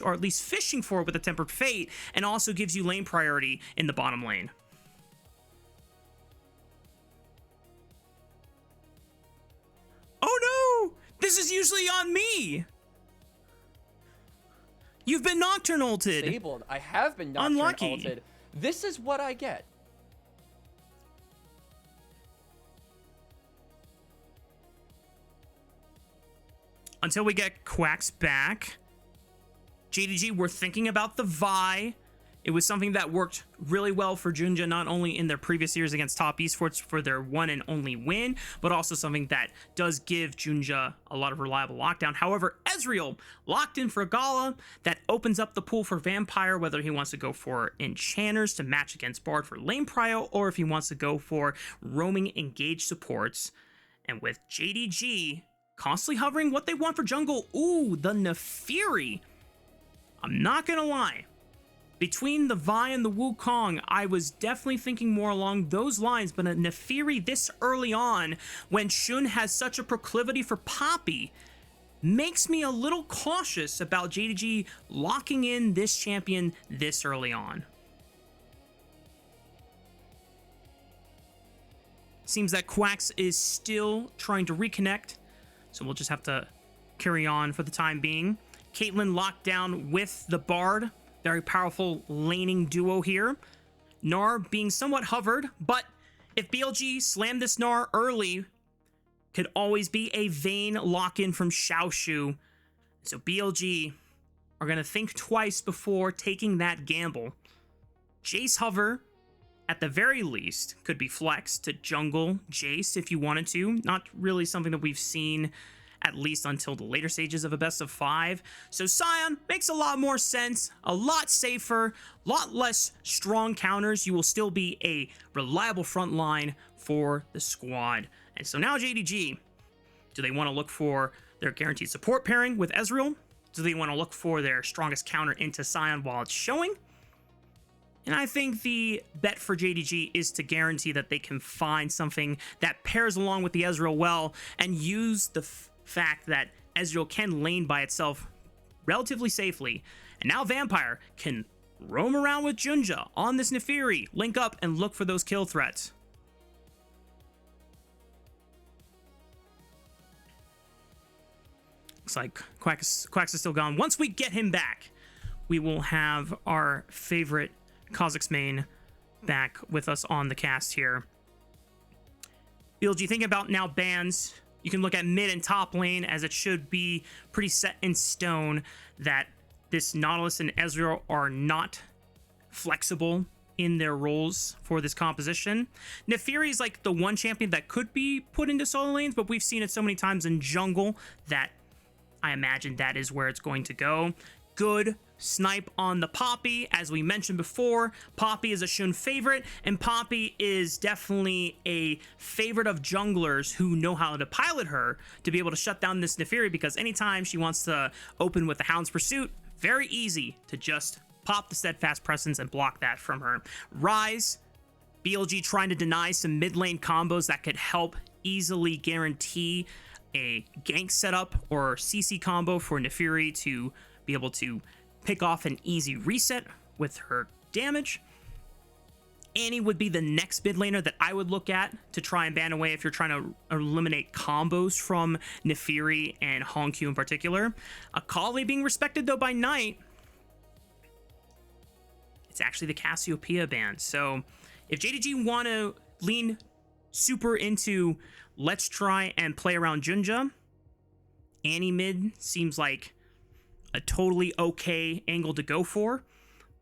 or at least fishing for with a Tempered Fate, and also gives you lane priority in the bottom lane. Oh no! This is usually on me! You've been Nocturne ulted! Disabled. I have been Nocturne ulted. This is what I get. Until we get Quax back, JDG, we're thinking about the Vi. It was something that worked really well for JunJia, not only in their previous years against top esports for their one and only win, but also something that does give JunJia a lot of reliable lockdown. However, Ezreal locked in for Gala. That opens up the pool for Vampire, whether he wants to go for Enchanters to match against Bard for lane prio, or if he wants to go for roaming engaged supports. And with JDG constantly hovering what they want for jungle, ooh, the Nefiri. I'm not gonna lie. Between the Vi and the Wukong, I was definitely thinking more along those lines, but a Nefiri this early on, when Xun has such a proclivity for Poppy, makes me a little cautious about JDG locking in this champion this early on. Seems that Quax is still trying to reconnect, so we'll just have to carry on for the time being. Caitlyn locked down with the Bard. Very powerful laning duo here. Gnar being somewhat hovered, but if BLG slammed this Gnar early, could always be a Vayne lock-in from Xiaoxu. So BLG are going to think twice before taking that gamble. Jace hover, at the very least, could be flexed to jungle Jace if you wanted to. Not really something that we've seen at least until the later stages of a best of 5. So Sion makes a lot more sense, a lot safer, a lot less strong counters. You will still be a reliable front line for the squad. And so now JDG, do they want to look for their guaranteed support pairing with Ezreal? Do they want to look for their strongest counter into Sion while it's showing? And I think the bet for JDG is to guarantee that they can find something that pairs along with the Ezreal well and use the fact that Ezreal can lane by itself relatively safely, and now Vampire can roam around with JunJia on this Nefiri, link up and look for those kill threats. Looks like Quax is still gone. Once we get him back, we will have our favorite Kha'Zix main back with us on the cast here. BLG, think about now bans. You can look at mid and top lane, as it should be pretty set in stone that this Nautilus and Ezreal are not flexible in their roles for this composition. Nefiri is like the one champion that could be put into solo lanes, but we've seen it so many times in jungle that I imagine that is where it's going to go. Good snipe on the Poppy. As we mentioned before, Poppy is a Xun favorite, and Poppy is definitely a favorite of junglers who know how to pilot her to be able to shut down this Nefiri, because anytime she wants to open with the Hound's Pursuit, very easy to just pop the Steadfast Presence and block that from her. Rise, BLG trying to deny some mid lane combos that could help easily guarantee a gank setup or CC combo for Nefiri to be able to pick off an easy reset with her damage. Annie would be the next mid laner that I would look at to try and ban away if you're trying to eliminate combos from Nefiri and HongQ in particular. Akali being respected though by Knight. It's actually the Cassiopeia ban. So if JDG want to lean super into let's try and play around JunJia, Annie mid seems like a totally okay angle to go for,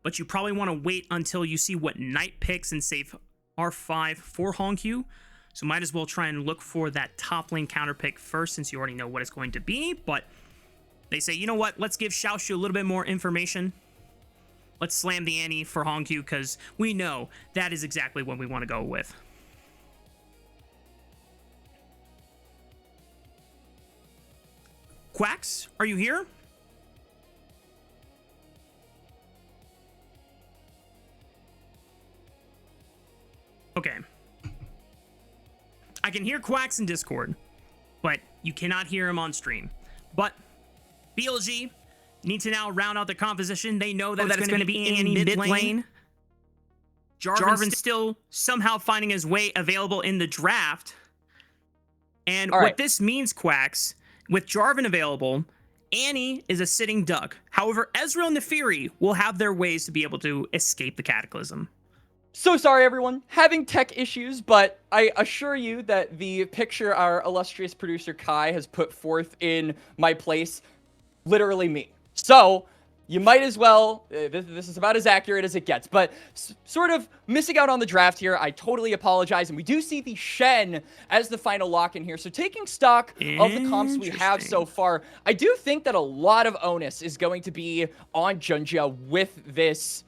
but you probably want to wait until you see what Knight picks and save R5 for HongQ. So might as well try and look for that top lane counter pick first, since you already know what it's going to be. But they say, you know what, let's give Xiaoxu a little bit more information. Let's slam the Annie for HongQ, because we know that is exactly what we want to go with. Quax, are you here? Okay. I can hear Quax in Discord, but you cannot hear him on stream. But BLG need to now round out the composition. They know that it's going to be Annie mid lane. Jarvan's still somehow finding his way available in the draft. And what this means, Quax, with Jarvan available, Annie is a sitting duck. However, Ezreal and Naafiri will have their ways to be able to escape the Cataclysm. So sorry, everyone. Having tech issues, but I assure you that the picture our illustrious producer Kai has put forth in my place, literally me. So you might as well, this is about as accurate as it gets, but sort of missing out on the draft here. I totally apologize. And we do see the Shen as the final lock-in here. So taking stock of the comps we have so far, I do think that a lot of onus is going to be on JunJia with this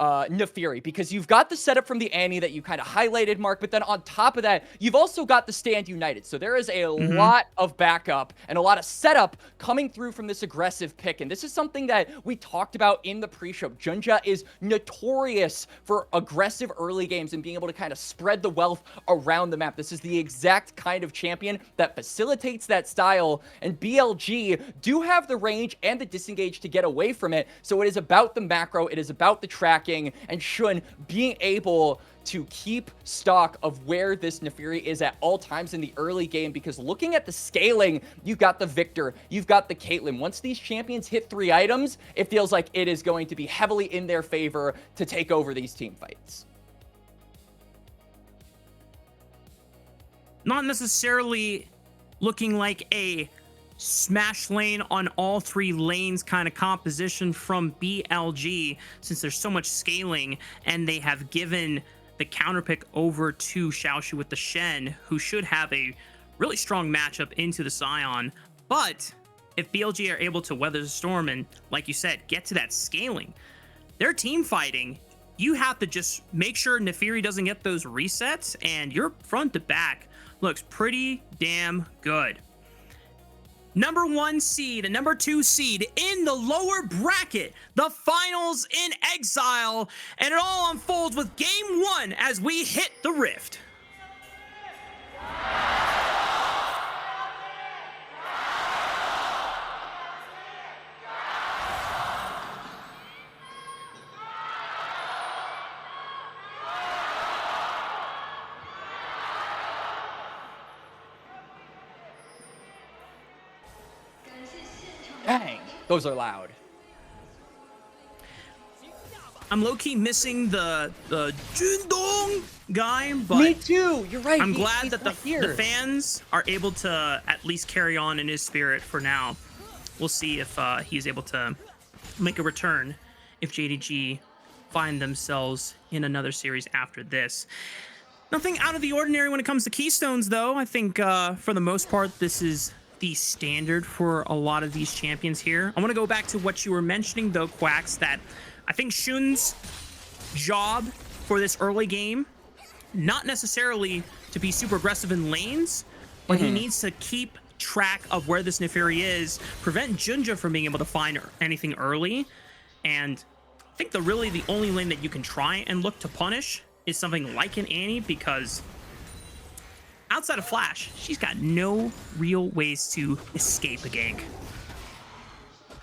Naafiri, because you've got the setup from the Annie that you kind of highlighted, Mark, but then on top of that, you've also got the Stand United. So there is a lot of backup and a lot of setup coming through from this aggressive pick. And this is something that we talked about in the pre-show. JunJia is notorious for aggressive early games and being able to kind of spread the wealth around the map. This is the exact kind of champion that facilitates that style, and BLG do have the range and the disengage to get away from it. So it is about the macro, it is about the tracking, and Shun being able to keep stock of where this Naafiri is at all times in the early game, because looking at the scaling, you've got the Victor, you've got the Caitlyn. Once these champions hit 3 items, it feels like it is going to be heavily in their favor to take over these team fights. Not necessarily looking like a smash lane on all 3 lanes kind of composition from BLG, since there's so much scaling, and they have given the counter pick over to Xiaoxu with the Shen, who should have a really strong matchup into the Sion. But if BLG are able to weather the storm and, like you said, get to that scaling, they're team fighting. You have to just make sure Naafiri doesn't get those resets, and your front to back looks pretty damn good. Number 1 seed and number 2 seed in the lower bracket, the finals in exile, and it all unfolds with game 1 as we hit the rift. Dang, those are loud. I'm low-key missing the Jundong guy, but me too. You're right. I'm glad that the fans are able to at least carry on in his spirit for now. We'll see if he's able to make a return if JDG find themselves in another series after this. Nothing out of the ordinary when it comes to Keystones, though. I think for the most part, this is the standard for a lot of these champions here. I want to go back to what you were mentioning, though, Quax, that I think Shun's job for this early game, not necessarily to be super aggressive in lanes, but he needs to keep track of where this Naafiri is, prevent JunJia from being able to find anything early, and I think really the only lane that you can try and look to punish is something like an Annie, because outside of Flash, she's got no real ways to escape a gank.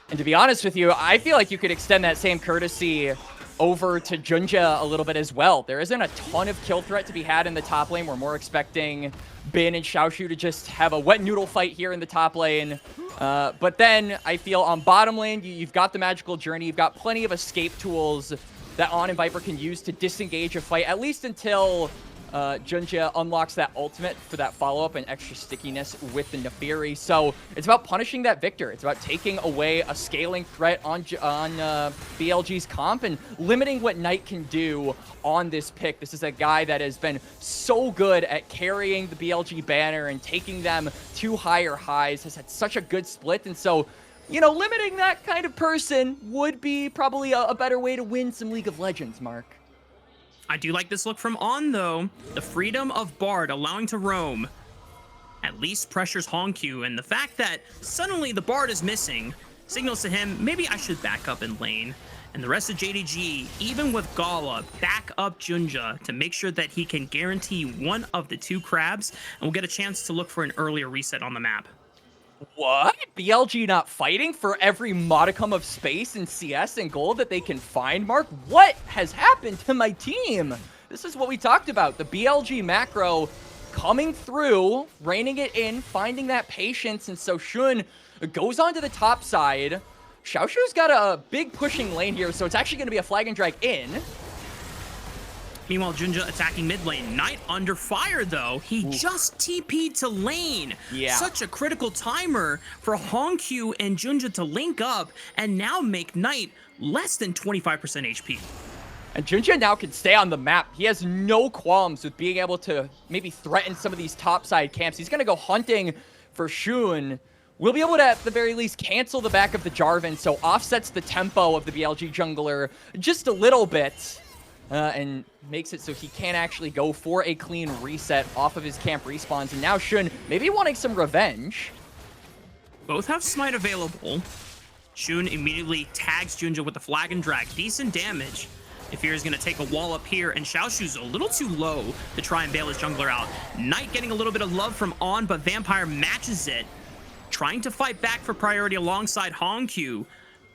And to be honest with you, I feel like you could extend that same courtesy over to JunJia a little bit as well. There isn't a ton of kill threat to be had in the top lane. We're more expecting Bin and Xiaoxu to just have a wet noodle fight here in the top lane. But then I feel on bottom lane, you've got the magical journey. You've got plenty of escape tools that On and Viper can use to disengage a fight, at least until JunJia unlocks that ultimate for that follow-up and extra stickiness with the Naafiri. So it's about punishing that Victor. It's about taking away a scaling threat on BLG's comp and limiting what Knight can do on this pick. This is a guy that has been so good at carrying the BLG banner and taking them to higher highs, has had such a good split, and so, you know, limiting that kind of person would be probably a better way to win some League of Legends, Mark. I do like this look from On, though. The freedom of Bard allowing to roam at least pressures HongQ, and the fact that suddenly the Bard is missing signals to him, maybe I should back up in lane. And the rest of JDG, even with Gala, back up JunJia to make sure that he can guarantee one of the 2 crabs, and we'll get a chance to look for an earlier reset on the map. What? BLG not fighting for every modicum of space in CS and gold that they can find, Mark? What has happened to my team? This is what we talked about. The BLG macro coming through, reining it in, finding that patience, and so Shun goes onto the top side. Xiaoxu's got a big pushing lane here, so it's actually going to be a flag and drag in. Meanwhile, JunJia attacking mid lane. Knight under fire, though. He just TP'd to lane. Yeah. Such a critical timer for HongQ and JunJia to link up and now make Knight less than 25% HP. And JunJia now can stay on the map. He has no qualms with being able to maybe threaten some of these topside camps. He's going to go hunting for Shun. We'll be able to, at the very least, cancel the back of the Jarvan, so offsets the tempo of the BLG jungler just a little bit. And makes it so he can't actually go for a clean reset off of his camp respawns. And now Shun maybe wanting some revenge. Both have smite available. Shun immediately tags JunJia with the flag and drag. Decent damage. Ifir is going to take a wall up here, and Xiaoxu's a little too low to try and bail his jungler out. Knight getting a little bit of love from On, but Vampire matches it. Trying to fight back for priority alongside HongQ.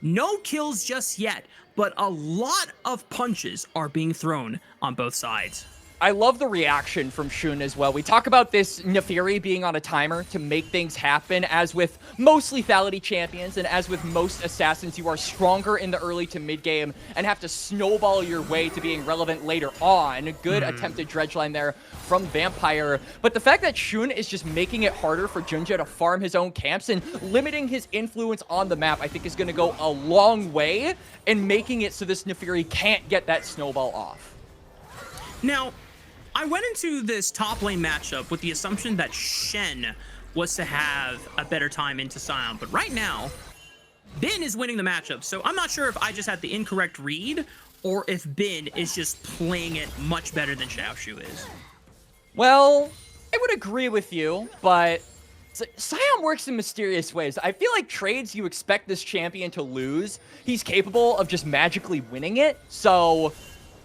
No kills just yet, but a lot of punches are being thrown on both sides. I love the reaction from Shun as well. We talk about this Neferi being on a timer to make things happen. As with most lethality champions and as with most assassins, you are stronger in the early to mid game and have to snowball your way to being relevant later on. Good attempted dredge line there from Vampire. But the fact that Shun is just making it harder for JunJia to farm his own camps and limiting his influence on the map, I think is going to go a long way in making it so this Neferi can't get that snowball off. Now, I went into this top lane matchup with the assumption that Shen was to have a better time into Sion, but right now, Bin is winning the matchup, so I'm not sure if I just had the incorrect read or if Bin is just playing it much better than Xiaoxu is. Well, I would agree with you, but Sion works in mysterious ways. I feel like trades you expect this champion to lose, he's capable of just magically winning it, so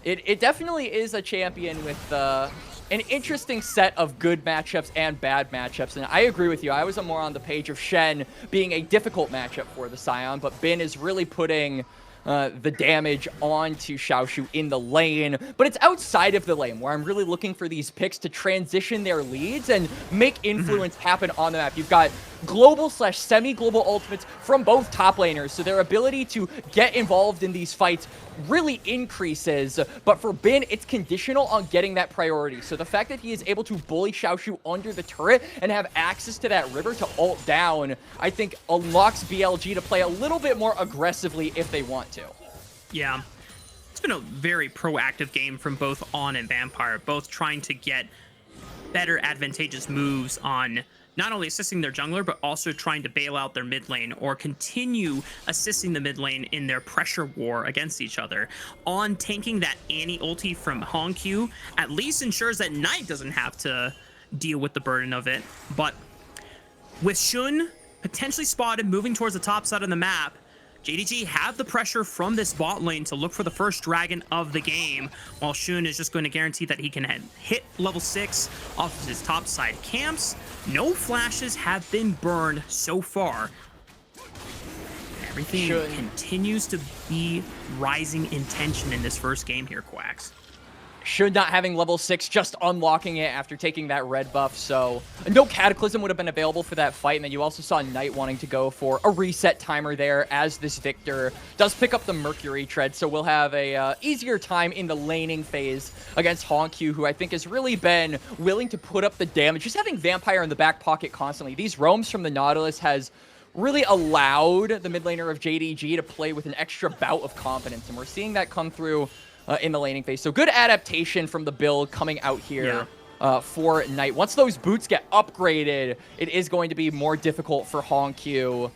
It definitely is a champion with an interesting set of good matchups and bad matchups. And I agree with you. I was more on the page of Shen being a difficult matchup for the Sion, but Bin is really putting the damage onto Xiaoxu in the lane. But it's outside of the lane where I'm really looking for these picks to transition their leads and make influence happen on the map. You've got global/semi-global ultimates from both top laners, so their ability to get involved in these fights really increases. But for Bin, it's conditional on getting that priority. So the fact that he is able to bully Xiaoxu under the turret and have access to that river to ult down, I think unlocks BLG to play a little bit more aggressively if they want to. Yeah. It's been a very proactive game from both On and Vampire, both trying to get better advantageous moves on not only assisting their jungler, but also trying to bail out their mid lane or continue assisting the mid lane in their pressure war against each other. On tanking that Annie ulti from HongQ at least ensures that Knight doesn't have to deal with the burden of it. But with Shun potentially spotted moving towards the top side of the map, JDG have the pressure from this bot lane to look for the first dragon of the game, while Shun is just going to guarantee that he can hit level 6 off of his top side camps. No flashes have been burned so far. Everything continues to be rising in tension in this first game here, Quax. Should not having level 6, just unlocking it after taking that red buff, so no Cataclysm would have been available for that fight, and then you also saw Knight wanting to go for a reset timer there as this Victor does pick up the Mercury Tread, so we'll have a easier time in the laning phase against HongQ, who I think has really been willing to put up the damage, just having Vampire in the back pocket constantly. These roams from the Nautilus has really allowed the mid laner of JDG to play with an extra bout of confidence, and we're seeing that come through in the laning phase. So good adaptation from the build coming out here for Knight. Once those boots get upgraded, it is going to be more difficult for HongQ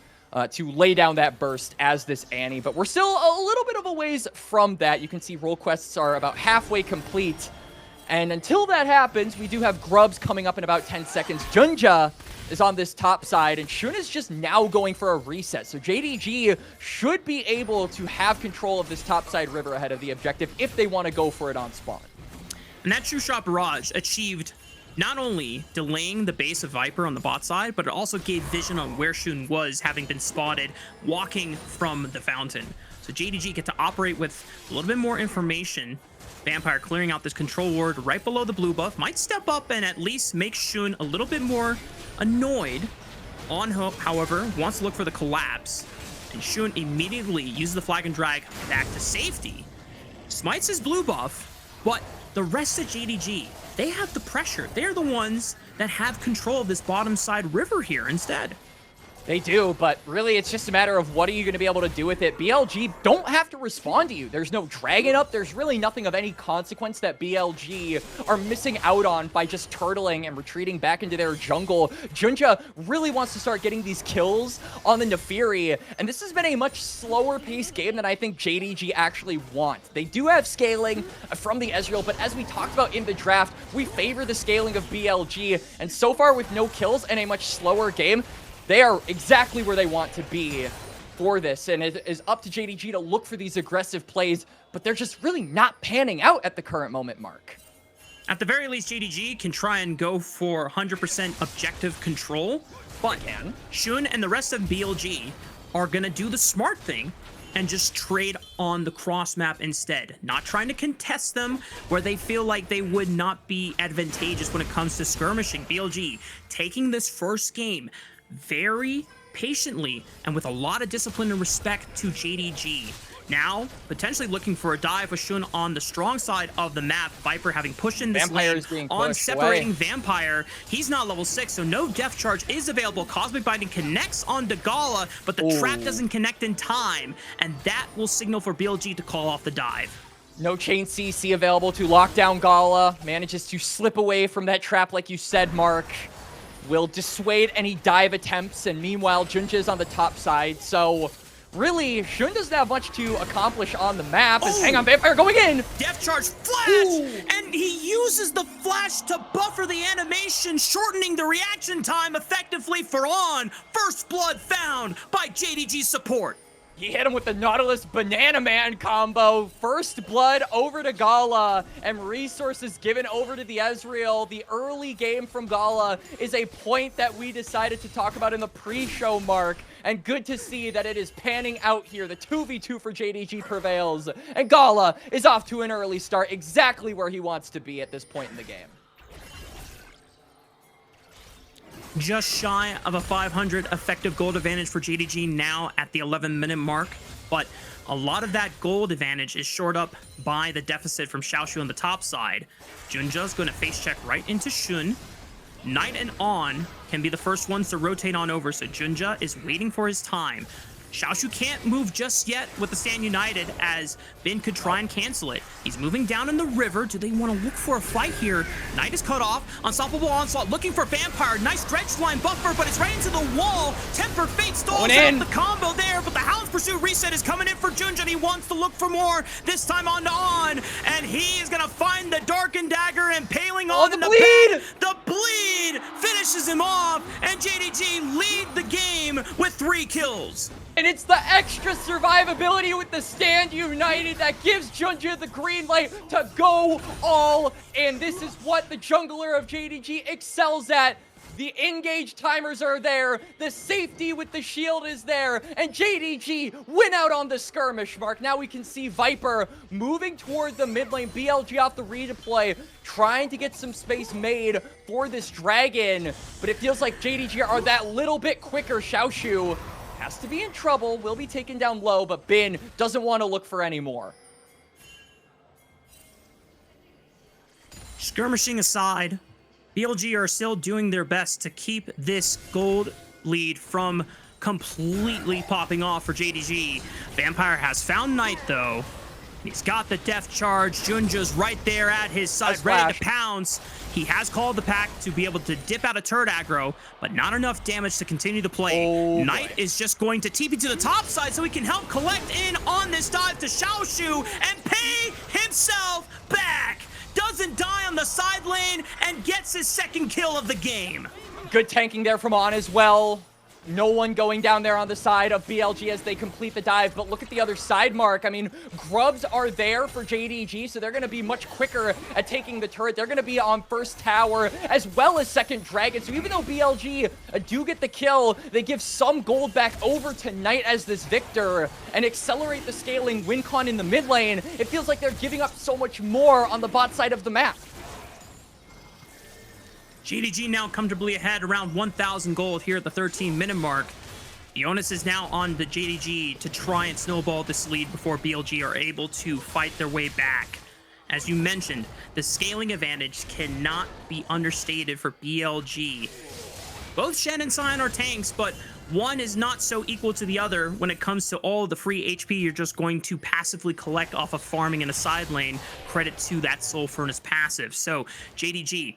to lay down that burst as this Annie. But we're still a little bit of a ways from that. You can see role quests are about halfway complete. And until that happens, we do have Grubs coming up in about 10 seconds. JunJia is on this top side, and Shun is just now going for a reset. So JDG should be able to have control of this top side river ahead of the objective if they want to go for it on spawn. And that True Shot Barrage achieved not only delaying the base of Viper on the bot side, but it also gave vision on where Shun was, having been spotted walking from the fountain. So JDG get to operate with a little bit more information. Vampire clearing out this control ward right below the blue buff. Might step up and at least make Shun a little bit more annoyed. On however, wants to look for the collapse. And Shun immediately uses the flag and drag back to safety. Smites his blue buff, but the rest of JDG, they have the pressure. They're the ones that have control of this bottom side river here instead. They do, but really it's just a matter of what are you going to be able to do with it. BLG don't have to respond to you. There's no dragon up. There's really nothing of any consequence that BLG are missing out on by just turtling and retreating back into their jungle. JunJia really wants to start getting these kills on the Nefiri, and this has been a much slower paced game than I think JDG actually want. They do have scaling from the Ezreal, but as we talked about in the draft, we favor the scaling of BLG, and so far with no kills and a much slower game, they are exactly where they want to be for this, and it is up to JDG to look for these aggressive plays, but they're just really not panning out at the current moment, Mark. At the very least, JDG can try and go for 100% objective control, but Shun and the rest of BLG are going to do the smart thing and just trade on the cross map instead. Not trying to contest them where they feel like they would not be advantageous when it comes to skirmishing. BLG taking this first game very patiently and with a lot of discipline and respect to JDG. Now, potentially looking for a dive with Shun on the strong side of the map. Viper having pushed in this lane on separating away. Vampire. He's not level 6, so no death charge is available. Cosmic Binding connects onto Gala, but the trap doesn't connect in time, and that will signal for BLG to call off the dive. No chain CC available to lock down Gala. Manages to slip away from that trap like you said, Mark. Will dissuade any dive attempts, and meanwhile JunJia's on the top side, so really Shun doesn't have much to accomplish on the map. Hang on, Vampire going in! Death charge flash! And he uses the flash to buffer the animation, shortening the reaction time effectively for On. First blood found by JDG support. He hit him with the Nautilus Banana Man combo. First blood over to Gala, and resources given over to the Ezreal. The early game from Gala is a point that we decided to talk about in the pre-show, Mark. And good to see that it is panning out here. The 2v2 for JDG prevails, and Gala is off to an early start, exactly where he wants to be at this point in the game. Just shy of a 500 effective gold advantage for JDG now at the 11-minute mark, but a lot of that gold advantage is shored up by the deficit from Xiaoxu on the top side. JunJia's going to face check right into Shun. Knight and On can be the first ones to rotate on over, so JunJia is waiting for his time. Xiaoxu can't move just yet with the Stand United, as Bin could try and cancel it. He's moving down in the river. Do they want to look for a fight here? Knight is cut off. Unstoppable Onslaught looking for Vampire. Nice dredge line buffer, but it's right into the wall. Tempered Fate stalls out the combo there, but the Hound's Pursuit reset is coming in for JunJia. He wants to look for more, this time on to On, and he is going to find the Darkened Dagger, impaling on the bleed. The bleed finishes him off, and JDG lead the game with 3 kills. And it's the extra survivability with the Stand United that gives JunJia the green light to go all in. This is what the jungler of JDG excels at. The engage timers are there, the safety with the shield is there, and JDG win out on the skirmish, Mark. Now we can see Viper moving toward the mid lane, BLG off the redeploy, trying to get some space made for this dragon, but it feels like JDG are that little bit quicker. Xiaoxu has to be in trouble, will be taken down low, but Bin doesn't want to look for any more. Skirmishing aside, BLG are still doing their best to keep this gold lead from completely popping off for JDG. Vampire has found Knight, though. He's got the death charge. JunJia's right there at his side, ready to pounce. He has called the pack to be able to dip out a turret aggro, but not enough damage to continue the play. Knight is just going to TP to the top side so he can help collect in on this dive to Xiaoxu and pay himself back. Doesn't die on the side lane and gets his second kill of the game. Good tanking there from On as well. No one going down there on the side of BLG as they complete the dive, but look at the other side, Mark. I mean, grubs are there for JDG, so they're going to be much quicker at taking the turret. They're going to be on first tower as well as second dragon. So even though BLG do get the kill, they give some gold back over to Knight as this victor and accelerate the scaling win con in the mid lane. It feels like they're giving up so much more on the bot side of the map. JDG now comfortably ahead, around 1,000 gold here at the 13-minute mark. The onus is now on the JDG to try and snowball this lead before BLG are able to fight their way back. As you mentioned, the scaling advantage cannot be understated for BLG. Both Shen and Sion are tanks, but one is not so equal to the other when it comes to all of the free HP you're just going to passively collect off of farming in a side lane. Credit to that Soul Furnace passive. So JDG,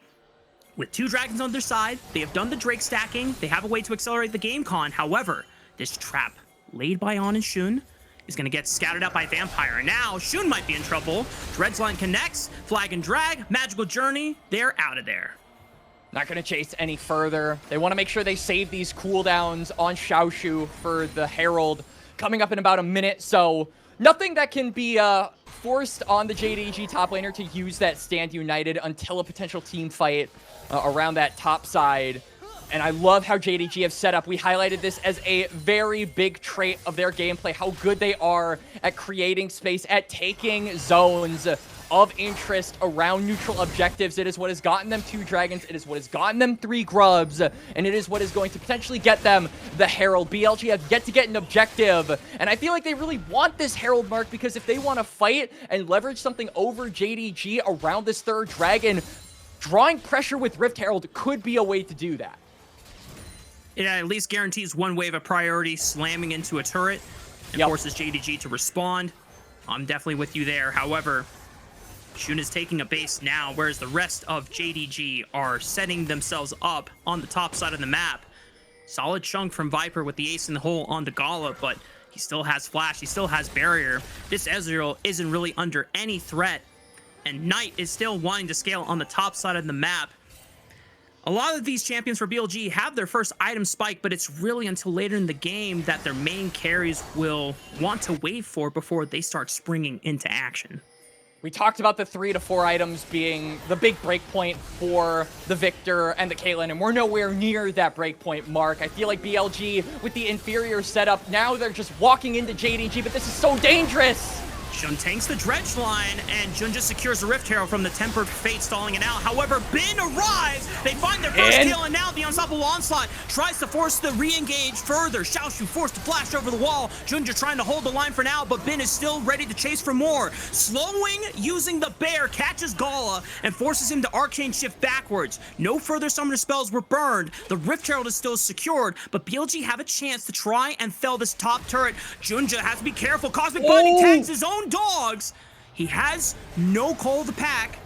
with 2 dragons on their side, they have done the Drake stacking. They have a way to accelerate the game con. However, this trap laid by On and Xun is going to get scouted out by Vampire. And now Xun might be in trouble. Dreadsline connects, flag and drag, magical journey. They're out of there. Not going to chase any further. They want to make sure they save these cooldowns on Xiaoxu for the Herald coming up in about a minute. So nothing that can be forced on the JDG top laner to use that stand united until a potential team fight around that top side. And I love how JDG have set up. We highlighted this as a very big trait of their gameplay, how good they are at creating space, at taking zones of interest around neutral objectives. It is what has gotten them 2 dragons. It is what has gotten them 3 grubs. And it is what is going to potentially get them the Herald. BLG have yet to get an objective. And I feel like they really want this Herald, Mark, because if they want to fight and leverage something over JDG around this 3rd dragon, drawing pressure with Rift Herald could be a way to do that. It at least guarantees one wave of priority slamming into a turret and forces JDG to respond. I'm definitely with you there. However, Xun is taking a base now, whereas the rest of JDG are setting themselves up on the top side of the map. Solid chunk from Viper with the ace in the hole onto Gala, but he still has flash, he still has barrier. This Ezreal isn't really under any threat, and Knight is still wanting to scale on the top side of the map. A lot of these champions for BLG have their first item spike, but it's really until later in the game that their main carries will want to wait for before they start springing into action. We talked about the 3 to 4 items being the big breakpoint for the Victor and the Caitlyn, and we're nowhere near that breakpoint mark. I feel like BLG, with the inferior setup, now they're just walking into JDG, but this is so dangerous! Xun tanks the dredge line, and JunJia secures the Rift Herald from the Tempered Fate, stalling it out. However, Bin arrives. They find their first kill, and now the Unstoppable Onslaught tries to force the re-engage further. Xiaoxu forced to flash over the wall. JunJia trying to hold the line for now, but Bin is still ready to chase for more. Slowing, using the bear, catches Gala and forces him to Arcane Shift backwards. No further summoner spells were burned. The Rift Herald is still secured, but BLG have a chance to try and fell this top turret. JunJia has to be careful. Cosmic Binding tags his own dogs. He has no call to pack.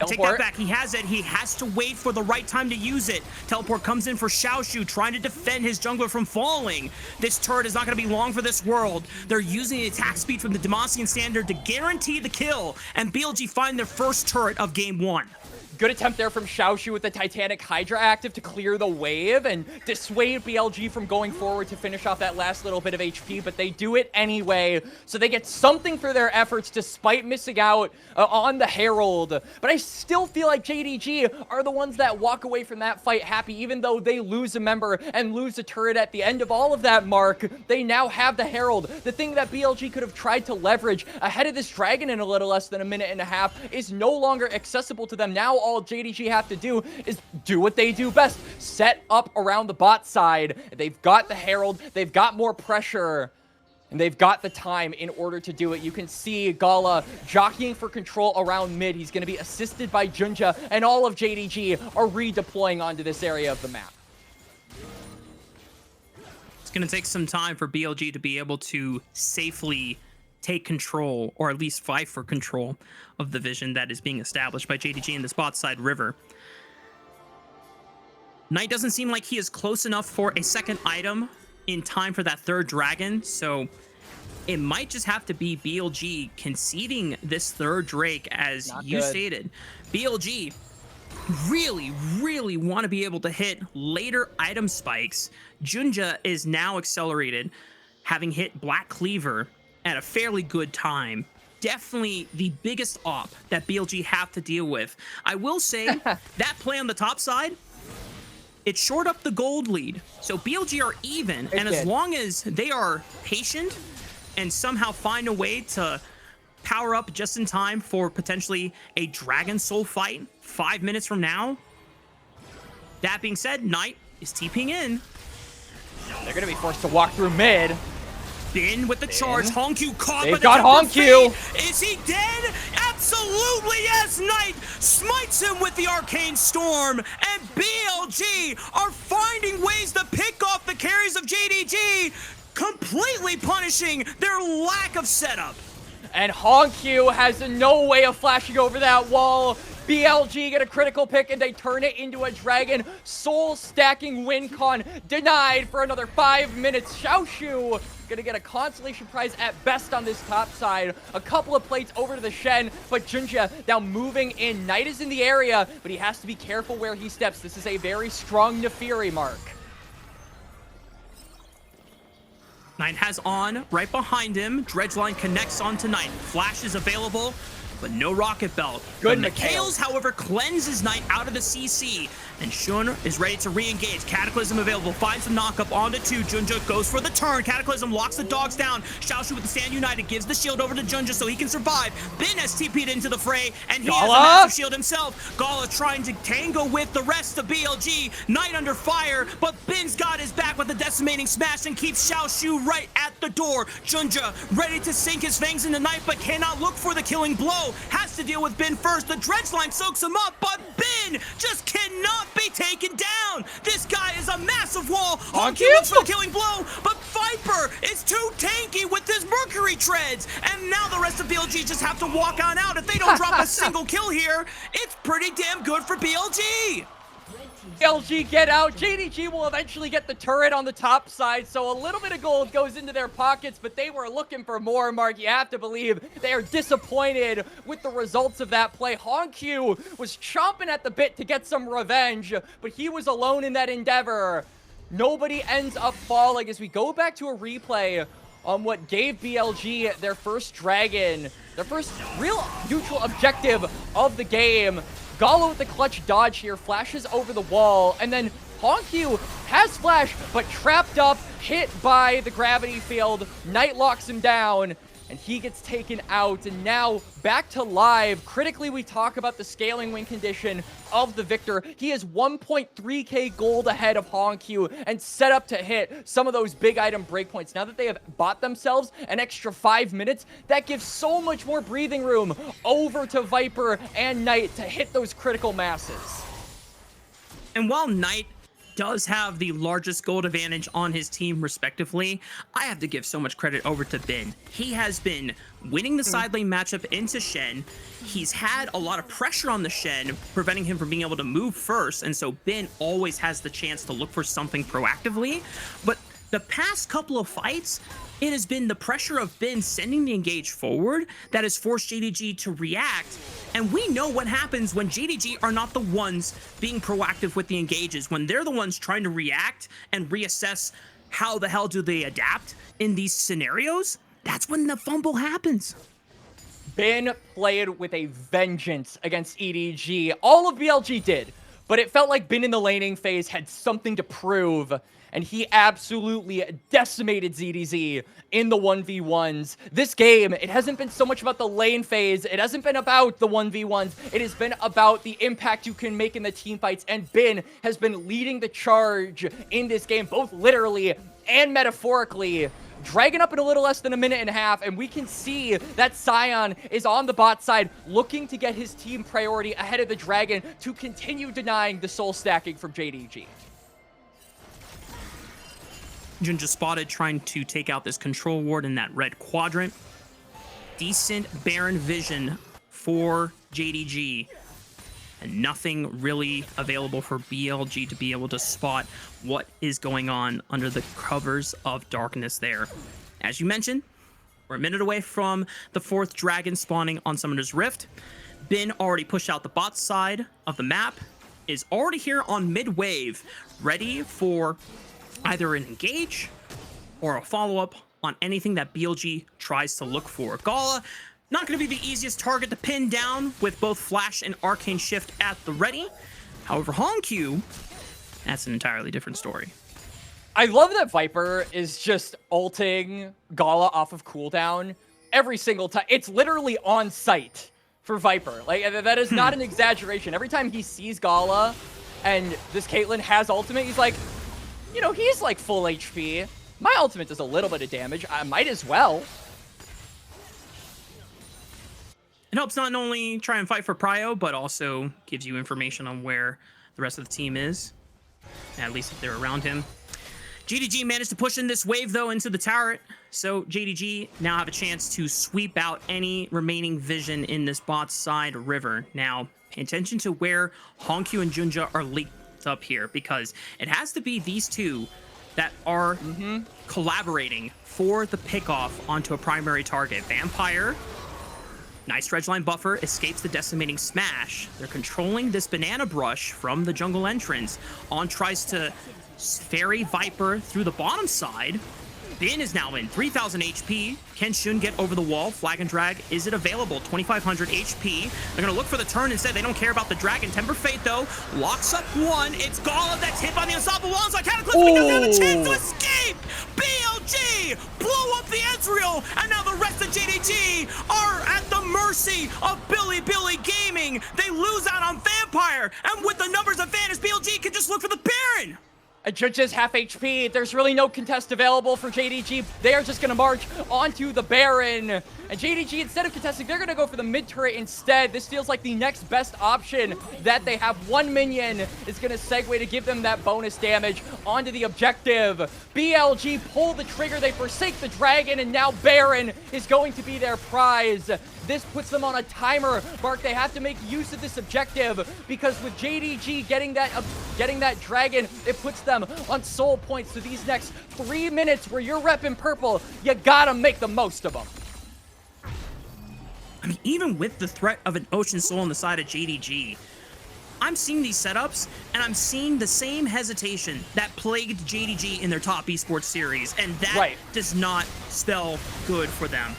Take that back. He has it. He has to wait for the right time to use it. Teleport comes in for Xiaoxu, trying to defend his jungler from falling. This turret is not going to be long for this world. They're using the attack speed from the Demacian standard to guarantee the kill, and BLG find their first turret of game 1. Good attempt there from Xiaoxu with the Titanic Hydra active to clear the wave and dissuade BLG from going forward to finish off that last little bit of HP, but they do it anyway, so they get something for their efforts despite missing out on the Herald. But I still feel like JDG are the ones that walk away from that fight happy, even though they lose a member and lose a turret at the end of all of that, Mark. They now have the Herald. The thing that BLG could have tried to leverage ahead of this dragon in a little less than a minute and a half is no longer accessible to them. Now all JDG have to do is do what they do best. Set up around the bot side. They've got the Herald. They've got more pressure. And they've got the time in order to do it. You can see Gala jockeying for control around mid. He's going to be assisted by JunJia. And all of JDG are redeploying onto this area of the map. It's going to take some time for BLG to be able to safely take control, or at least fight for control, of the vision that is being established by JDG in this bot side river. Knight doesn't seem like he is close enough for a second item in time for that 3rd dragon, so it might just have to be BLG conceding this 3rd Drake, as you stated. BLG really, really want to be able to hit later item spikes, JunJia is now accelerated, having hit Black Cleaver at a fairly good time. Definitely the biggest op that BLG have to deal with. I will say that play on the top side, it shored up the gold lead. So BLG are even, and as long as they are patient and somehow find a way to power up just in time for potentially a Dragon Soul fight 5 minutes from now. That being said, Knight is TPing in. They're going to be forced to walk through mid. Bin with the charge. HongQ caught. They've got HongQ. Is he dead? Absolutely yes. Knight smites him with the Arcane Storm. And BLG are finding ways to pick off the carries of JDG, completely punishing their lack of setup. And HongQ has no way of flashing over that wall. BLG get a critical pick and they turn it into a dragon. Soul stacking win con denied for another 5 minutes. Xiaoxu gonna get a consolation prize at best on this top side. A couple of plates over to the Shen, but JunJia now moving in. Knight is in the area, but he has to be careful where he steps. This is a very strong Nefiri mark. Knight has on right behind him. Dredgeline connects onto Knight. Flash is available, but no rocket belt. Good Mikhail's, however, cleanses Knight out of the CC. And Shun is ready to re-engage. Cataclysm available. Finds the knockup onto 2. JunJia goes for the turn. Cataclysm locks the dogs down. Xiaoxu with the Stand United gives the shield over to JunJia so he can survive. Bin has TP'd into the fray, and he has a massive shield himself. Gala trying to tango with the rest of BLG. Knight under fire, but Bin's got his back with the decimating smash and keeps Xiaoxu right at the door. JunJia ready to sink his fangs into Knight, but cannot look for the killing blow. Has to deal with Bin first. The Dredgeline soaks him up, but Bin just cannot be taken down. This guy is a massive wall. HongQ looks for the killing blow, but Viper is too tanky with his Mercury treads. And now the rest of BLG just have to walk on out. If they don't drop a single kill here, it's pretty damn good for BLG. BLG get out. JDG will eventually get the turret on the top side, so a little bit of gold goes into their pockets, but they were looking for more, Mark. You have to believe they are disappointed with the results of that play. HongQ was chomping at the bit to get some revenge, but he was alone in that endeavor. Nobody ends up falling as we go back to a replay on what gave BLG their first dragon, their first real neutral objective of the game. Gala with the clutch dodge here, flashes over the wall, and then HongQ has flash, but trapped up, hit by the gravity field. Knight locks him down, and he gets taken out. And now back to live. Critically, we talk about the scaling win condition of the victor. He is 1.3k gold ahead of HongQ and set up to hit some of those big item breakpoints. Now that they have bought themselves an extra 5 minutes, that gives so much more breathing room over to Viper and Knight to hit those critical masses. And while Knight does have the largest gold advantage on his team respectively, I have to give so much credit over to Bin. He has been winning the side lane matchup into Shen. He's had a lot of pressure on the Shen, preventing him from being able to move first, and so Bin always has the chance to look for something proactively. But the past couple of fights, it has been the pressure of Bin sending the engage forward that has forced JDG to react. And we know what happens when JDG are not the ones being proactive with the engages. When they're the ones trying to react and reassess how the hell do they adapt in these scenarios, that's when the fumble happens. Bin played with a vengeance against EDG. All of BLG did, but it felt like Bin in the laning phase had something to prove. And he absolutely decimated ZDZ in the 1v1s. This game, it hasn't been so much about the lane phase. It hasn't been about the 1v1s. It has been about the impact you can make in the team fights. And Bin has been leading the charge in this game, both literally and metaphorically. Dragon up in a little less than a minute and a half, and we can see that Sion is on the bot side, looking to get his team priority ahead of the Dragon to continue denying the soul stacking from JDG. JunJia spotted trying to take out this control ward in that red quadrant. Decent Baron vision for JDG. And nothing really available for BLG to be able to spot what is going on under the covers of darkness there. As you mentioned, we're a minute away from the 4th dragon spawning on Summoner's Rift. Bin already pushed out the bot side of the map. is already here on mid-wave, ready for either an engage or a follow-up on anything that BLG tries to look for. Gala, not going to be the easiest target to pin down with both Flash and Arcane Shift at the ready. However, HongQ, that's an entirely different story. I love that Viper is just ulting Gala off of cooldown every single time. It's literally on site for Viper. Like, that is not an exaggeration. Every time he sees Gala and this Caitlyn has ultimate, he's like, you know, he's like full HP. My ultimate does a little bit of damage. I might as well. It helps not only try and fight for prio, but also gives you information on where the rest of the team is, at least if they're around him. JDG managed to push in this wave, though, into the turret, so JDG now have a chance to sweep out any remaining vision in this bot side river. Now, pay attention to where HongQ and JunJia are linked up here, because it has to be these two that are collaborating for the pickoff onto a primary target. Vampire, nice dredgeline buffer, escapes the decimating smash. They're controlling this banana brush from the jungle entrance. On tries to ferry Viper through the bottom side. Bin is now in 3,000 HP. Can Shun get over the wall? Flag and drag, is it available? 2,500 HP. They're gonna look for the turn instead. They don't care about the dragon. Temper Fate, though, locks up one. It's Gala that's hit by the unstoppable walls. So Cataclysm, but he doesn't have a chance to escape. BLG blow up the Ezreal, and now the rest of JDG are at the mercy of Bilibili Gaming. They lose out on Vampire, and with the numbers advantage, BLG can just look for the Baron. JunJia's half HP. There's really no contest available for JDG. They are just going to march onto the Baron. And JDG, instead of contesting, they're going to go for the mid turret instead. This feels like the next best option that they have. One minion is going to segue to give them that bonus damage onto the objective. BLG pull the trigger. They forsake the dragon, and now Baron is going to be their prize. This puts them on a timer mark. They have to make use of this objective, because with JDG getting that dragon, it puts them on soul points. So these next 3 minutes where you're repping purple, you gotta make the most of them. I mean, even with the threat of an Ocean Soul on the side of JDG, I'm seeing these setups, and I'm seeing the same hesitation that plagued JDG in their top esports series, and that does not spell good for them.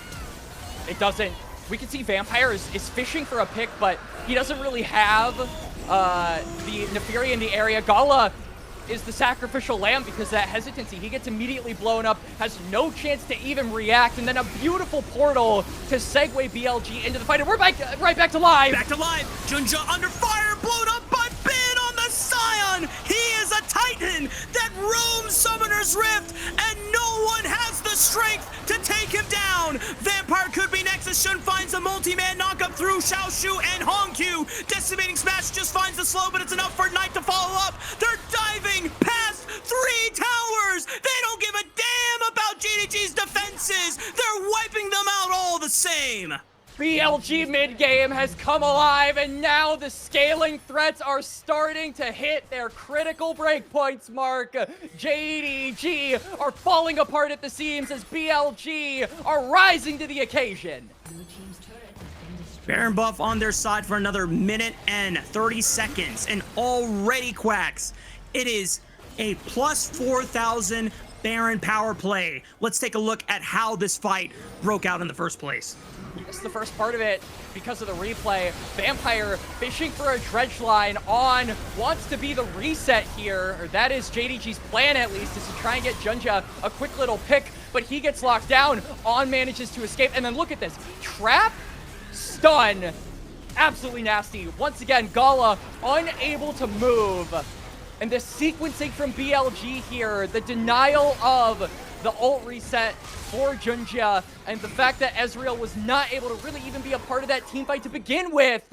It doesn't. We can see Vampire is fishing for a pick, but he doesn't really have the Neferi in the area. Gala is the sacrificial lamb because of that hesitancy. He gets immediately blown up, has no chance to even react, and then a beautiful portal to segue BLG into the fight. And we're back, right back to live. Back to live. JunJia under fire, blown up by Bin on the Scion. He is a Titan that roams Summoner's Rift, and no one has the strength to take him down. Vampire could be next as Shun finds a multi-man knock-up through Xiaoxu and HongQ. Decimating Smash just finds the slow, but it's enough for Knight to follow up. They're diving past 3 towers. They don't give a damn about JDG's defenses. They're wiping them out all the same. BLG mid-game has come alive, and now the scaling threats are starting to hit their critical breakpoints mark. JDG are falling apart at the seams as BLG are rising to the occasion. Baron buff on their side for another minute and 30 seconds, and already Quax, it is a plus 4,000 Baron power play. Let's take a look at how this fight broke out in the first place. That's the first part of it because of the replay. Vampire fishing for a dredge line on, wants to be the reset here, or that is JDG's plan at least, is to try and get JunJia a quick little pick, but he gets locked down. On manages to escape, and then look at this. Trap, stun, absolutely nasty. Once again, Gala unable to move. And the sequencing from BLG here, the denial of the ult reset for JunJia, and the fact that Ezreal was not able to really even be a part of that team fight to begin with.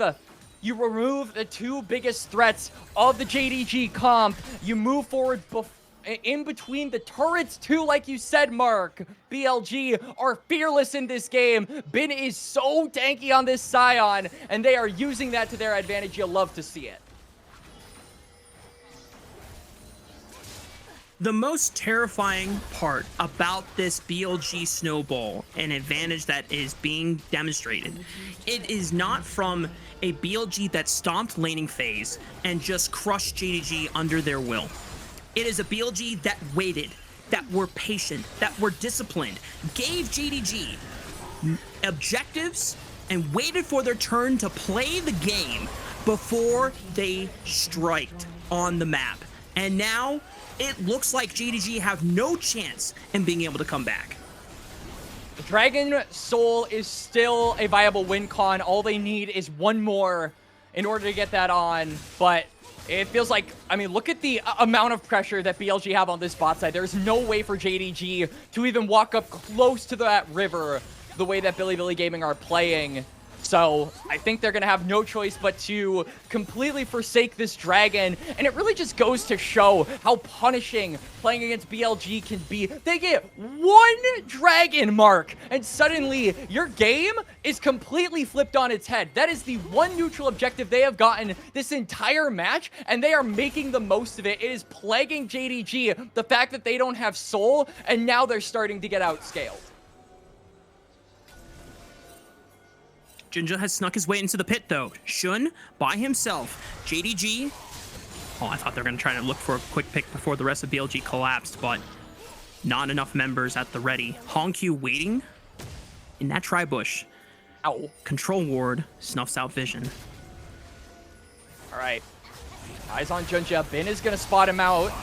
You remove the 2 biggest threats of the JDG comp. You move forward in between the turrets too, like you said, Mark. BLG are fearless in this game. Bin is so tanky on this Scion, and they are using that to their advantage. You'll love to see it. The most terrifying part about this BLG snowball, an advantage that is being demonstrated, it is not from a BLG that stomped laning phase and just crushed JDG under their will. It is a BLG that waited, that were patient, that were disciplined, gave JDG objectives, and waited for their turn to play the game before they striked on the map. And now it looks like JDG have no chance in being able to come back. Dragon Soul is still a viable win con. All they need is one more in order to get that on. But it feels like, I mean, look at the amount of pressure that BLG have on this bot side. There's no way for JDG to even walk up close to that river the way that Bilibili Gaming are playing. So I think they're going to have no choice but to completely forsake this dragon. And it really just goes to show how punishing playing against BLG can be. They get one dragon mark, and suddenly your game is completely flipped on its head. That is the one neutral objective they have gotten this entire match, and they are making the most of it. It is plaguing JDG, the fact that they don't have soul, and now they're starting to get outscaled. JunJia has snuck his way into the pit, though. Xun by himself. JDG. Oh, I thought they were going to try to look for a quick pick before the rest of BLG collapsed, but not enough members at the ready. HongQ waiting in that tri-bush. Ow. Control ward snuffs out vision. All right. Eyes on JunJia. Bin is going to spot him out.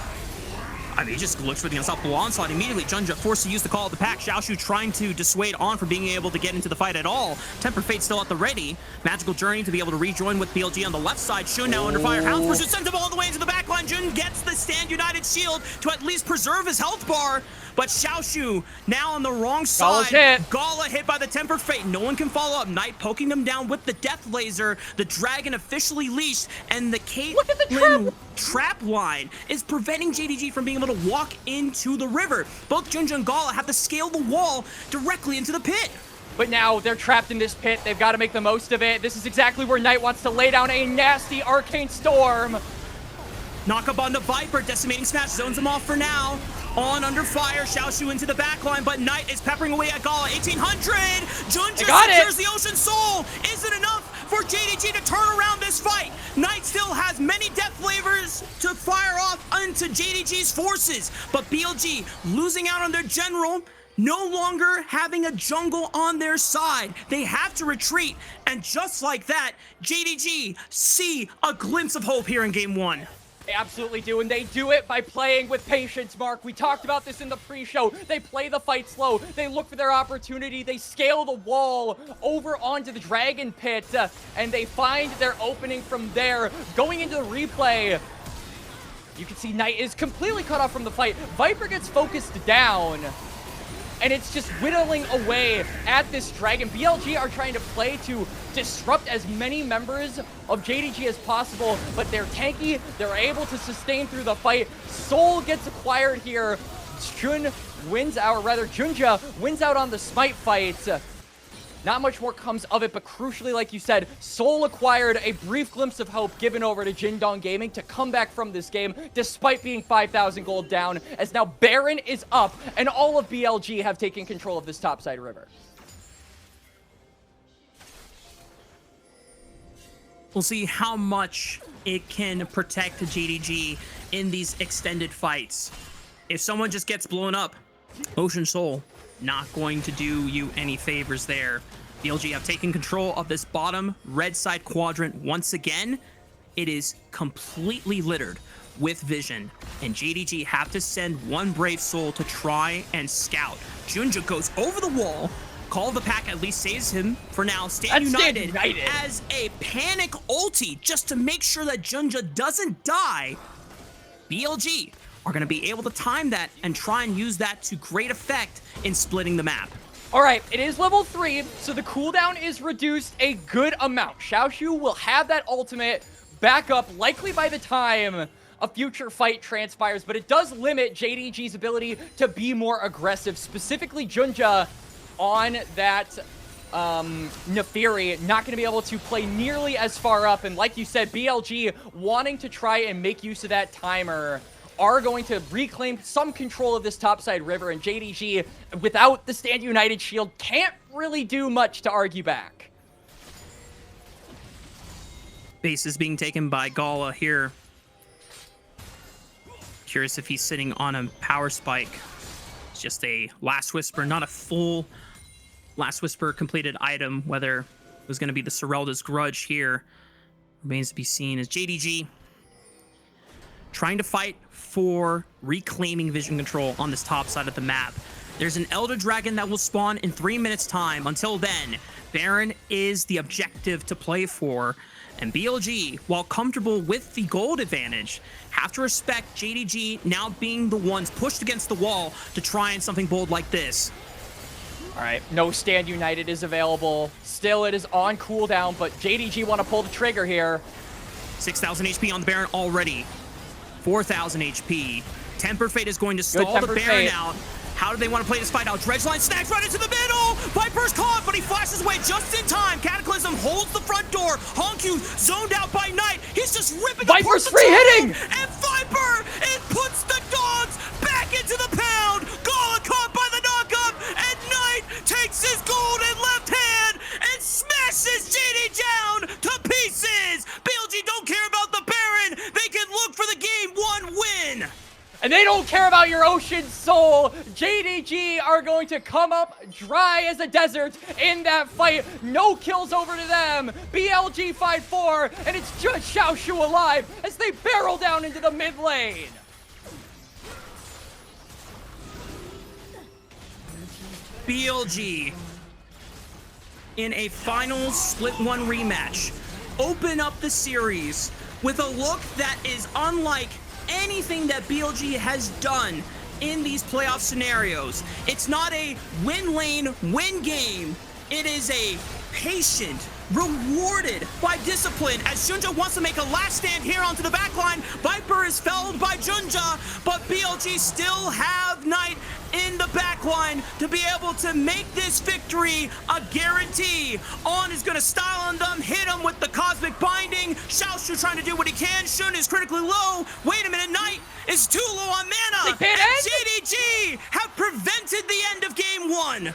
I mean, he just looks for the unstoppable onslaught. Immediately, JunJia forced to use the call of the pack. Xiaoxu trying to dissuade On from being able to get into the fight at all. Temper Fate still at the ready. Magical Journey to be able to rejoin with BLG on the left side. Xun now under fire. Hounds pursuit sends him all the way into the backline. Jun gets the Stand United shield to at least preserve his health bar. But Xiaoxu now on the wrong side. Gala hit by the Temper Fate. No one can follow up. Knight poking him down with the Death Laser. The Dragon officially leashed. And the Caitlyn trap line is preventing JDG from being able to walk into the river. Both JunJia and Gala have to scale the wall directly into the pit. But now they're trapped in this pit. They've got to make the most of it. This is exactly where Knight wants to lay down a nasty Arcane Storm. Knock up on the Viper. Decimating Smash zones him off for now. On under fire, Xiaoxu into the backline, but Knight is peppering away at Gala. 1800! JunJia secures the Ocean Soul! Is it enough for JDG to turn around this fight? Knight still has many death flavors to fire off into JDG's forces, but BLG losing out on their general, no longer having a jungle on their side. They have to retreat, and just like that, JDG see a glimpse of hope here in Game 1. They absolutely do, and they do it by playing with patience, Mark. We talked about this in the pre-show. They play the fight slow. They look for their opportunity. They scale the wall over onto the Dragon Pit, and they find their opening from there. Going into the replay, you can see Knight is completely cut off from the fight. Viper gets focused down, and it's just whittling away at this dragon. BLG are trying to play to disrupt as many members of JDG as possible, but they're tanky. They're able to sustain through the fight. Soul gets acquired here. JunJia wins out on the Smite fight. Not much more comes of it, but crucially, like you said, Soul acquired a brief glimpse of hope given over to JDG Gaming to come back from this game, despite being 5,000 gold down, as now Baron is up, and all of BLG have taken control of this topside river. We'll see how much it can protect JDG in these extended fights. If someone just gets blown up, Ocean Soul not going to do you any favors there. BLG have taken control of this bottom red side quadrant once again. It is completely littered with vision, and JDG have to send one brave soul to try and scout. JunJia goes over the wall. Call of the pack at least saves him for now. Stand United as a panic ulti just to make sure that JunJia doesn't die. BLG are going to be able to time that and try and use that to great effect in splitting the map. All right, it is level 3, so the cooldown is reduced a good amount. Xiaoxu will have that ultimate back up likely by the time a future fight transpires, but it does limit JDG's ability to be more aggressive, specifically JunJia on that Neferi, not going to be able to play nearly as far up, and like you said, BLG wanting to try and make use of that timer are going to reclaim some control of this topside river, and JDG, without the Stand United shield, can't really do much to argue back. Base is being taken by Gala here. Curious if he's sitting on a power spike. It's just a Last Whisper, not a full Last Whisper completed item. Whether it was going to be the Serelda's Grudge here remains to be seen, as JDG trying to fight for reclaiming vision control on this top side of the map. There's an Elder Dragon that will spawn in 3 minutes time. Until then, Baron is the objective to play for. And BLG, while comfortable with the gold advantage, have to respect JDG now being the ones pushed against the wall to try and something bold like this. All right, no Stand United is available. Still, it is on cooldown, but JDG want to pull the trigger here. 6,000 HP on the Baron already. 4,000 HP. Temper Fate is going to stall the Baron out. How do they want to play this fight out? Dredgeline snacks right into the middle. Viper's caught, but he flashes away just in time. Cataclysm holds the front door. HongQ zoned out by Knight. He's just ripping apart Viper's the free hitting! And Viper, it puts the dogs back into the pound. Gala caught by the knockup, and Knight takes his golden left hand and smashes JD down to pieces. BLG don't care about the Baron. They can look for the game one win. And they don't care about your ocean soul. JDG are going to come up dry as a desert in that fight. No kills over to them. BLG 5-4, and it's just Xiaoxu alive as they barrel down into the mid lane. BLG in a final split one rematch open up the series with a look that is unlike anything that BLG has done in these playoff scenarios. It's not a win lane, win game. It is a patient, rewarded by discipline, as JunJia wants to make a last stand here onto the backline. Viper is felled by JunJia, but BLG still have Knight in the backline to be able to make this victory a guarantee. On is going to style on them, hit him with the Cosmic Binding. Xiaoxu trying to do what he can. Shun is critically low. Wait a minute, Knight is too low on mana. And JDG have prevented the end of game one.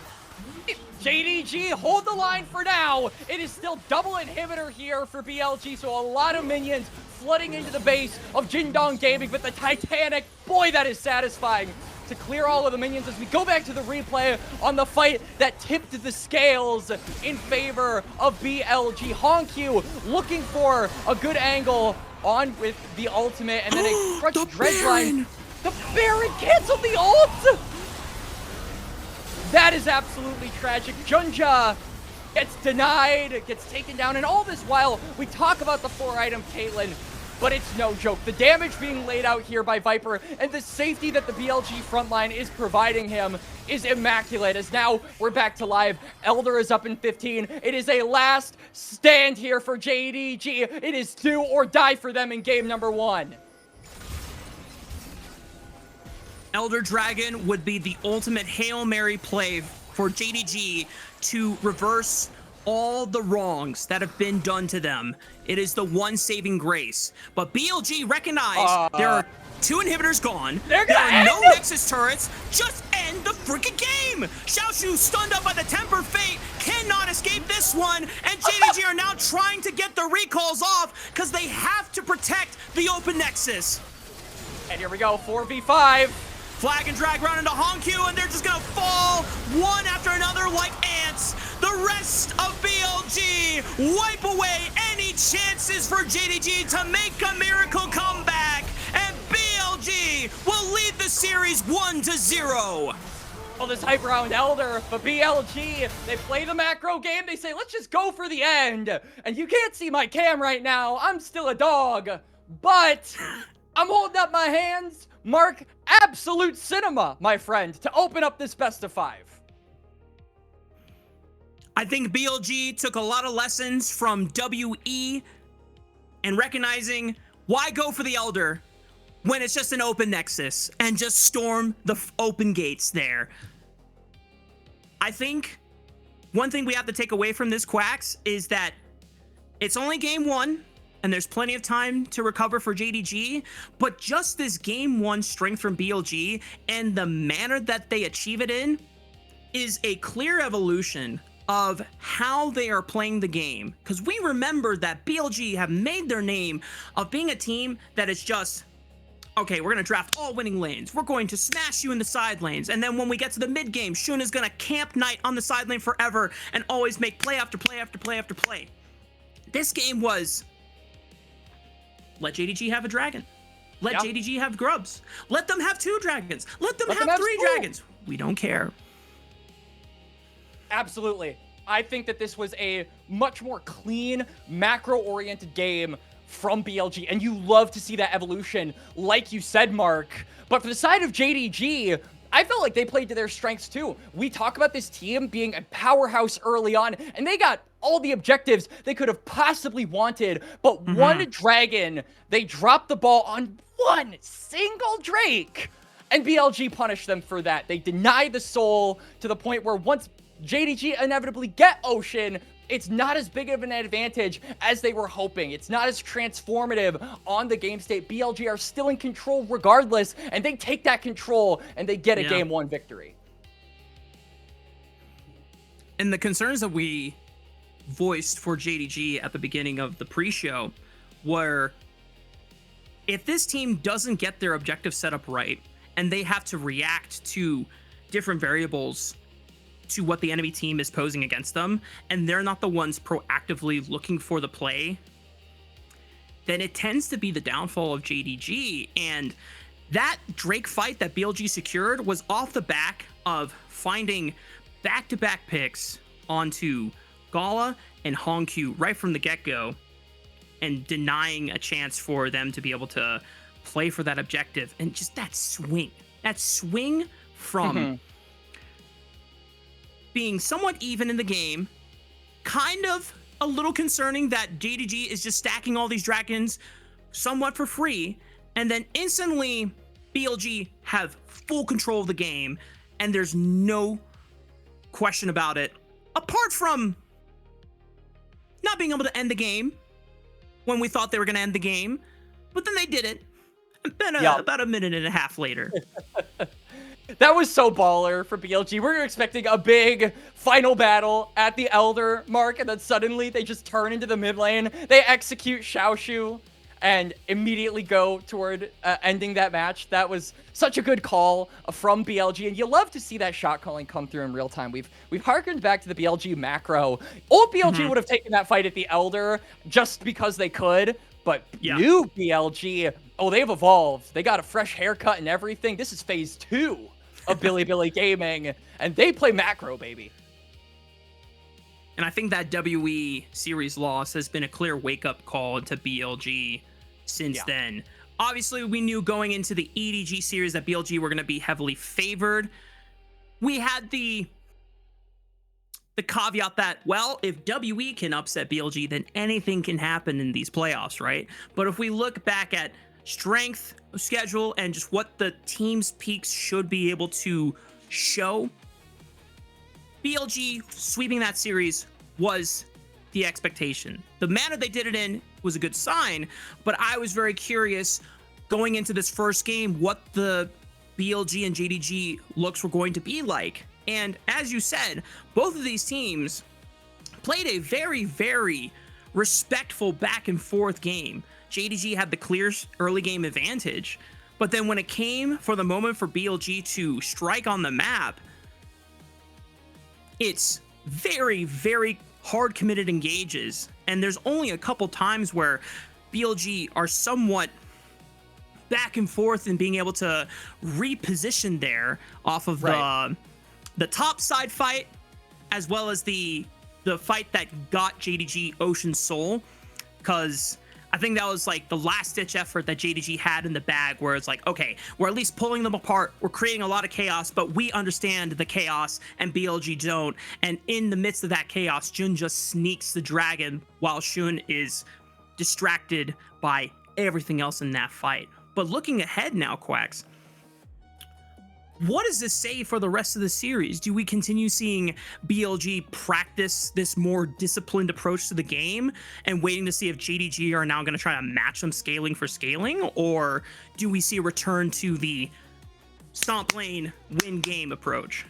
JDG, hold the line for now. It is still double inhibitor here for BLG, so a lot of minions flooding into the base of JDG Gaming, but the Titanic, boy, that is satisfying to clear all of the minions as we go back to the replay on the fight that tipped the scales in favor of BLG. HongQ looking for a good angle on with the ultimate, and then a crutch Dredgeline. The Baron canceled the ult! That is absolutely tragic. JunJia gets denied, gets taken down, and all this while we talk about the 4-item Caitlyn, but it's no joke. The damage being laid out here by Viper and the safety that the BLG frontline is providing him is immaculate, as now we're back to live. Elder is up in 15. It is a last stand here for JDG. It is do or die for them in game number one. Elder Dragon would be the ultimate Hail Mary play for JDG to reverse all the wrongs that have been done to them. It is the one saving grace. But BLG recognize there are 2 inhibitors gone. There are no Nexus turrets. Just end the freaking game. Xiaoxu stunned up by the Temper Fate. Cannot escape this one. And JDG are now trying to get the recalls off because they have to protect the open Nexus. And here we go, 4v5. Flag and drag round into HongQ, and they're just gonna fall one after another like ants. The rest of BLG wipe away any chances for JDG to make a miracle comeback, and BLG will lead the series 1-0. Well, this hype around Elder, but BLG, they play the macro game. They say, let's just go for the end. And you can't see my cam right now. I'm still a dog, but I'm holding up my hands. Mark absolute cinema, my friend, to open up this best of 5. I think BLG took a lot of lessons from WE and recognizing why go for the Elder when it's just an open Nexus and just storm the open gates there. I think one thing we have to take away from this Quax is that it's only game one. and there's plenty of time to recover for JDG, but just this game one strength from BLG and the manner that they achieve it in is a clear evolution of how they are playing the game. Because we remember that BLG have made their name of being a team that is just, okay, we're going to draft all winning lanes. We're going to smash you in the side lanes. And then when we get to the mid game, Shun is going to camp Knight on the side lane forever and always make play after play after play after play. This game was, let JDG have a dragon. Let JDG have grubs. Let them have 2 dragons. Let them have 3 dragons. We don't care. Absolutely. I think that this was a much more clean, macro-oriented game from BLG, and you love to see that evolution, like you said, Mark. But for the side of JDG, I felt like they played to their strengths too. We talk about this team being a powerhouse early on, and they got all the objectives they could have possibly wanted, but one dragon, they dropped the ball on one single Drake, and BLG punished them for that. They denied the soul to the point where once JDG inevitably get Ocean, it's not as big of an advantage as they were hoping. It's not as transformative on the game state. BLG are still in control regardless, and they take that control and they get a game 1 victory. And the concerns that we voiced for JDG at the beginning of the pre-show were, if this team doesn't get their objective set up right and they have to react to different variables to what the enemy team is posing against them, and they're not the ones proactively looking for the play, then it tends to be the downfall of JDG. And that Drake fight that BLG secured was off the back of finding back-to-back picks onto Gala and HongQ right from the get-go and denying a chance for them to be able to play for that objective. And just that swing from being somewhat even in the game, kind of a little concerning that JDG is just stacking all these dragons somewhat for free, and then instantly BLG have full control of the game, and there's no question about it, apart from not being able to end the game when we thought they were going to end the game, but then they did it about a minute and a half later. That was so baller for BLG. We were expecting a big final battle at the Elder, Mark, and then suddenly they just turn into the mid lane. They execute Xiaoxu and immediately go toward ending that match. That was such a good call from BLG, and you love to see that shot calling come through in real time. We've harkened back to the BLG macro. Old BLG would have taken that fight at the Elder just because they could, but new BLG, oh, they've evolved. They got a fresh haircut and everything. This is phase 2 of Bilibili Gaming, and they play macro, baby. And I think that WE series loss has been a clear wake-up call to BLG since then. Obviously, we knew going into the EDG series that BLG were going to be heavily favored. We had the caveat that, well, if WE can upset BLG, then anything can happen in these playoffs, right? But if we look back at strength, schedule, and just what the team's peaks should be able to show, BLG sweeping that series was the expectation. The manner they did it in was a good sign, but I was very curious going into this first game what the BLG and JDG looks were going to be like. And as you said, both of these teams played a very, very respectful back and forth game. JDG had the clear early game advantage, but then when it came for the moment for BLG to strike on the map, it's very, very hard committed engages, and there's only a couple times where BLG are somewhat back and forth and being able to reposition there off of the top side fight, as well as the fight that got JDG Ocean Soul, because I think that was like the last ditch effort that JDG had in the bag, where it's like, okay, we're at least pulling them apart, we're creating a lot of chaos, but we understand the chaos and BLG don't. And in the midst of that chaos, Jun just sneaks the dragon while Shun is distracted by everything else in that fight. But looking ahead now, Quax, what does this say for the rest of the series? Do we continue seeing BLG practice this more disciplined approach to the game and waiting to see if JDG are now going to try to match them scaling for scaling? Or do we see a return to the stomp lane, win game approach?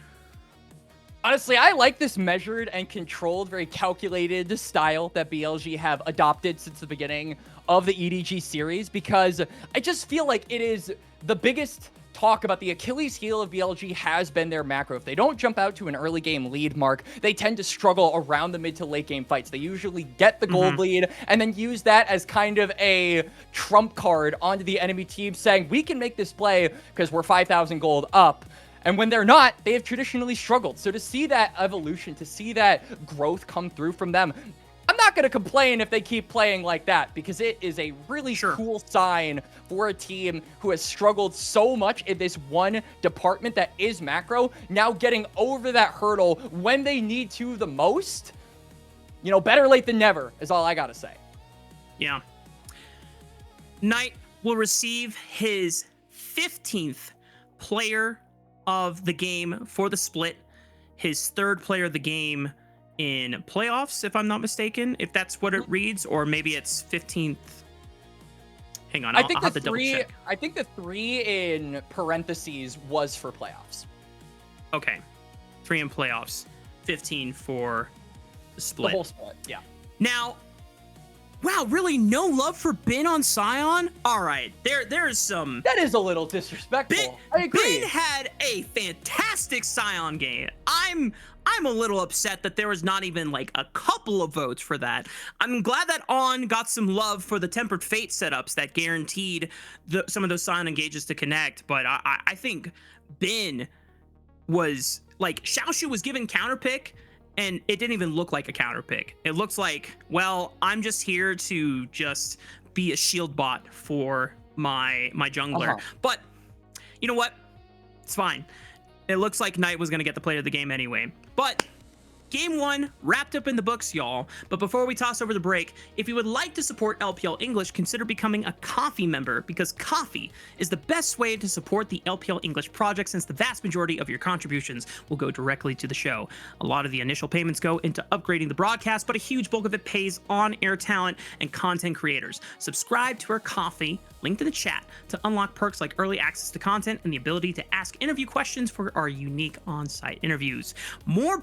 Honestly, I like this measured and controlled, very calculated style that BLG have adopted since the beginning of the EDG series, because I just feel like it is the biggest talk about the Achilles heel of BLG has been their macro. If they don't jump out to an early game lead mark, they tend to struggle around the mid to late game fights. They usually get the gold lead and then use that as kind of a trump card onto the enemy team, saying, we can make this play because we're 5,000 gold up. And when they're not, they have traditionally struggled. So to see that evolution, to see that growth come through from them, I'm not going to complain if they keep playing like that, because it is a really cool sign for a team who has struggled so much in this one department that is macro, now getting over that hurdle when they need to the most. You know, better late than never is all I got to say. Yeah. Knight will receive his 15th player of the game for the split, his 3rd player of the game in playoffs, if I'm not mistaken, if that's what it reads, or maybe it's 15th. Hang on, I'll have to double check. I think the 3 in parentheses was for playoffs. Okay, 3 in playoffs, 15 for the split. The whole split, yeah. Now, wow, really no love for Bin on Scion? All right, there's some... That is a little disrespectful. I agree. Bin had a fantastic Scion game. I'm a little upset that there was not even like a couple of votes for that. I'm glad that On got some love for the Tempered Fate setups that guaranteed some of those Scion engages to connect, but I think Bin was like, Xiaoxu was given counter pick, and it didn't even look like a counter pick. It looks like, well, I'm just here to just be a shield bot for my jungler. But you know what? It's fine. It looks like Knight was going to get the player of the game anyway. But Game 1 wrapped up in the books, y'all. But before we toss over the break, if you would like to support LPL English, consider becoming a Coffee member, because Coffee is the best way to support the LPL English project, since the vast majority of your contributions will go directly to the show. A lot of the initial payments go into upgrading the broadcast, but a huge bulk of it pays on-air talent and content creators. Subscribe to our Coffee, linked in the chat, to unlock perks like early access to content and the ability to ask interview questions for our unique on-site interviews. More